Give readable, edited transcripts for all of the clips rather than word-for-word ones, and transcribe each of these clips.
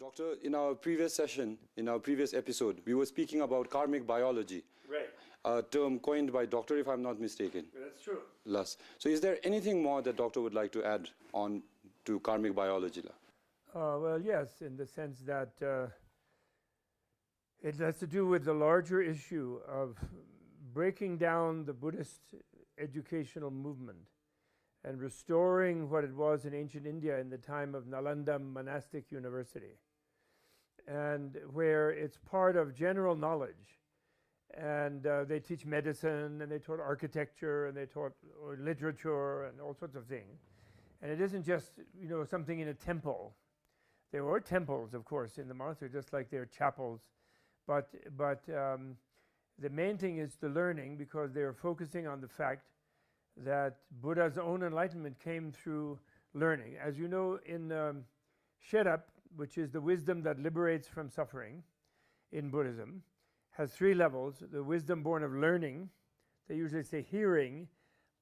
Doctor, in our previous session, in our previous episode, we were speaking about karmic biology. Right. A term coined by Doctor, if I'm not mistaken. That's true. So is there anything more that Doctor would like to add on to karmic biology? Well, yes, in the sense that it has to do with the larger issue of breaking down the Buddhist educational movement and restoring what it was in ancient India in the time of Nalanda Monastic University, and where it's part of general knowledge. And they teach medicine, and they taught architecture, and they taught literature, and all sorts of things. And it isn't just, something in a temple. There were temples, of course, in the monastery, just like there are chapels. But the main thing is the learning, because they're focusing on the fact that Buddha's own enlightenment came through learning. As you know, in Sherab, which is the wisdom that liberates from suffering in Buddhism, has 3 levels. The wisdom born of learning, they usually say hearing,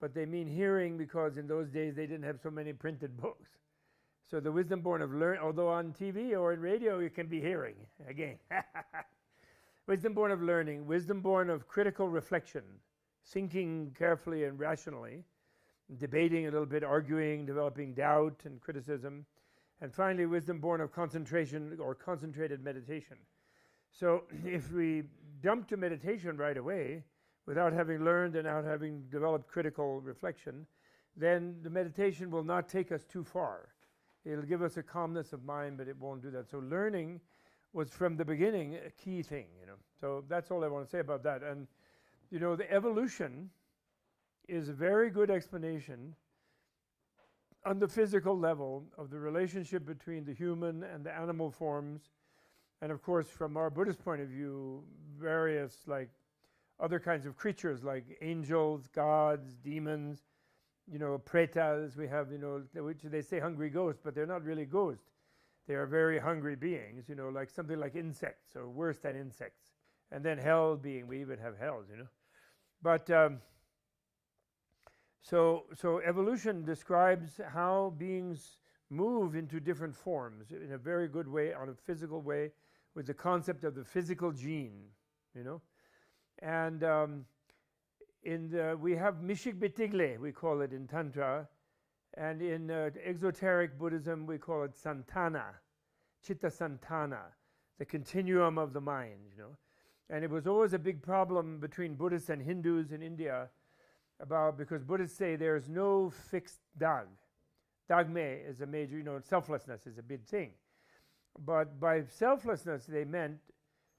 but they mean hearing because in those days they didn't have so many printed books. So the wisdom born of learning, although on TV or in radio you can be hearing, again. Wisdom born of learning, wisdom born of critical reflection, thinking carefully and rationally, debating a little bit, arguing, developing doubt and criticism, and finally wisdom born of concentration or concentrated meditation. So if we jump to meditation right away without having learned and without having developed critical reflection, then the meditation will not take us too far. It'll give us a calmness of mind, but it won't do that. So learning was from the beginning a key thing, So that's all I want to say about that. And the evolution is a very good explanation on the physical level of the relationship between the human and the animal forms. And of course, from our Buddhist point of view, various other kinds of creatures like angels, gods, demons, pretas, we have, which they say hungry ghosts, but they're not really ghosts. They are very hungry beings, like something like insects or worse than insects. And then hell being, we even have hells, But so evolution describes how beings move into different forms in a very good way, on a physical way, with the concept of the physical gene, And we have Mishik Bitigle, we call it in Tantra, and in exoteric Buddhism we call it Santana, Chitta Santana, the continuum of the mind, And it was always a big problem between Buddhists and Hindus in India because Buddhists say there's no fixed dag. Dagme is a major, selflessness is a big thing. But by selflessness they meant,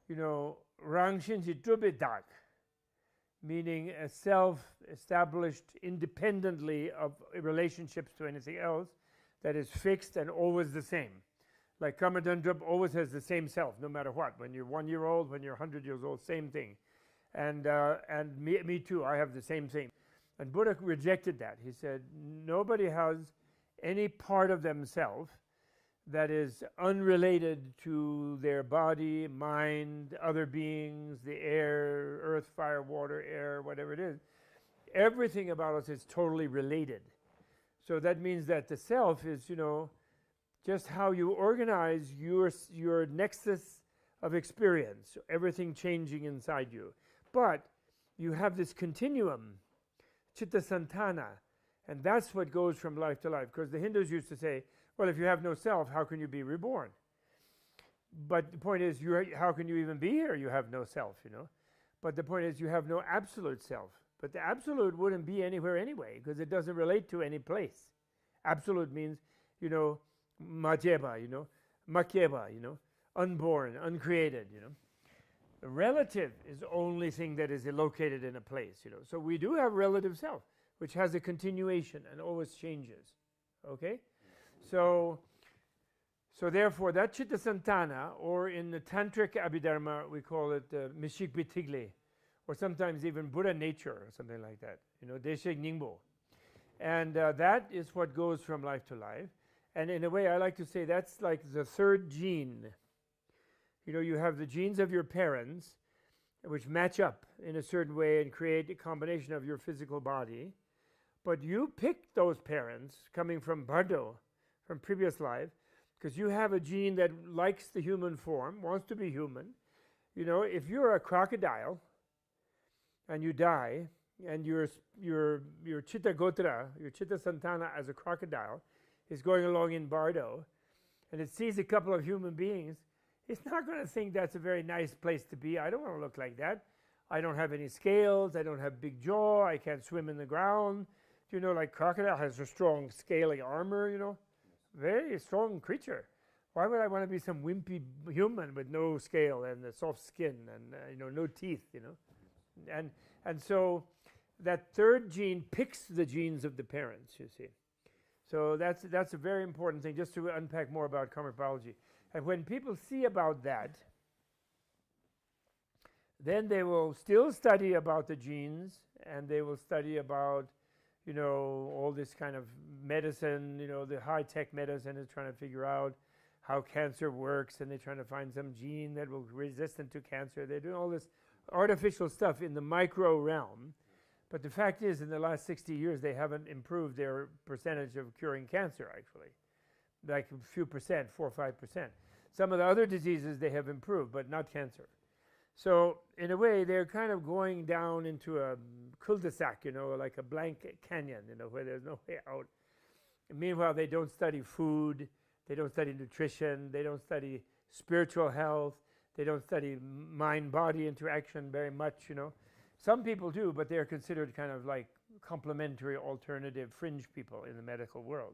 Rangshinji Drubi dag, meaning a self-established independently of relationships to anything else that is fixed and always the same. Like Kamadandrup always has the same self, no matter what. When you're 1 year old, when you're 100 years old, same thing. And me too, I have the same thing. And Buddha rejected that. He said, nobody has any part of themselves that is unrelated to their body, mind, other beings, the air, earth, fire, water, air, whatever it is. Everything about us is totally related. So that means that the self is, just how you organize your nexus of experience, everything changing inside you. But you have this continuum, Chitta Santana, and that's what goes from life to life. Because the Hindus used to say, well, if you have no self, how can you be reborn? But the point is, how can you even be here? You have no self, But the point is, you have no absolute self. But the absolute wouldn't be anywhere anyway, because it doesn't relate to any place. Absolute means, Majeba, Makyeba, unborn, uncreated, The relative is the only thing that is located in a place, So we do have relative self, which has a continuation and always changes, okay? So therefore, that Chitta Santana, or in the Tantric Abhidharma, we call it Mishik Bitigle, or sometimes even Buddha nature, or something like that, Deshek Ningbo. And that is what goes from life to life. And in a way, I like to say that's like the third gene. You have the genes of your parents, which match up in a certain way and create a combination of your physical body. But you pick those parents coming from Bardo, from previous life, because you have a gene that likes the human form, wants to be human. You know, if you're a crocodile and you die, and your Chitta Gotra, your Chitta Santana as a crocodile, is going along in Bardo, and it sees a couple of human beings, it's not going to think that's a very nice place to be. I don't want to look like that. I don't have any scales. I don't have big jaw. I can't swim in the ground. You know, like crocodile has a strong scaly armor, you know, very strong creature. Why would I want to be some wimpy human with no scale and a soft skin and you know, no teeth, you know? And so that third gene picks the genes of the parents, you see. So that's a very important thing, just to unpack more about karmic biology. And when people see about that, then they will still study about the genes, and they will study about, you know, all this kind of medicine, you know, the high-tech medicine is trying to figure out how cancer works, and they're trying to find some gene that will be resistant to cancer. They're doing all this artificial stuff in the micro realm. But the fact is, in the last 60 years, they haven't improved their percentage of curing cancer, actually. Like a few percent, 4 or 5%. Some of the other diseases they have improved, but not cancer. So, in a way, they're kind of going down into a cul-de-sac, you know, like a blank canyon, you know, where there's no way out. And meanwhile, they don't study food, they don't study nutrition, they don't study spiritual health, they don't study mind-body interaction very much, you know. Some people do, but they're considered kind of like complementary, alternative, fringe people in the medical world.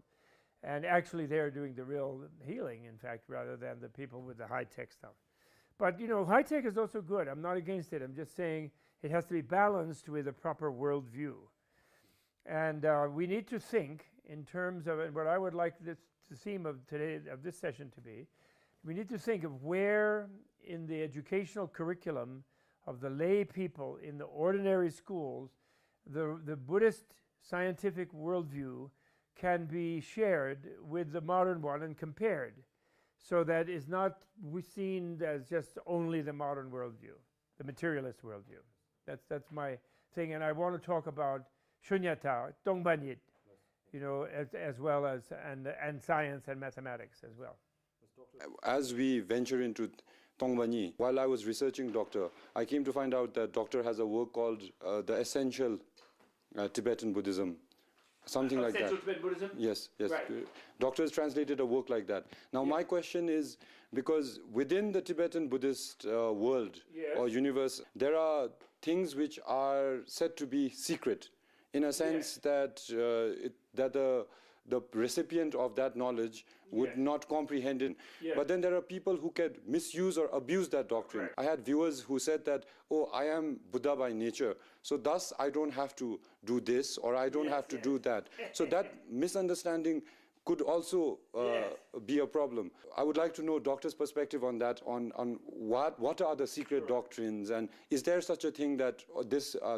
And actually, they're doing the real healing, in fact, rather than the people with the high-tech stuff. But, you know, high-tech is also good. I'm not against it. I'm just saying it has to be balanced with a proper worldview. And we need to think in terms of, and what I would like the theme of today, of this session to be, we need to think of where in the educational curriculum of the lay people in the ordinary schools, the Buddhist scientific worldview can be shared with the modern one and compared, so that it's not seen as just only the modern worldview, the materialist worldview. That's my thing, and I want to talk about shunyata, dongbanyit, you know, as well as and science and mathematics as well. As we venture into Tongbanyi, while I was researching Doctor, I came to find out that Doctor has a work called The Essential Tibetan Buddhism. Something like that. Essential Tibetan Buddhism? Yes, yes. Right. Doctor has translated a work like that. Now, my question is, because within the Tibetan Buddhist world or universe, there are things which are said to be secret, in a sense that the recipient of that knowledge would not comprehend it. But then there are people who can misuse or abuse that doctrine. I had viewers who said that, oh, I am Buddha by nature, so thus I don't have to do this or I don't have to do that. So that misunderstanding could also be a problem. I would like to know Doctor's perspective on that, on what are the secret doctrines, and is there such a thing that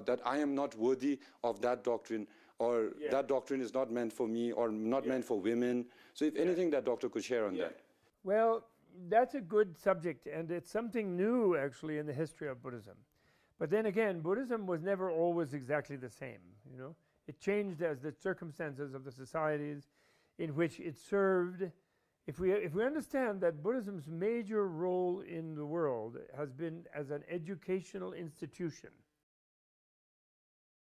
that I am not worthy of that doctrine, or that doctrine is not meant for me or not meant for women? So if anything that Doctor could share on that. Well, that's a good subject, and it's something new actually in the history of Buddhism. But then again, Buddhism was never always exactly the same, you know. It changed as the circumstances of the societies in which it served. If we understand that Buddhism's major role in the world has been as an educational institution,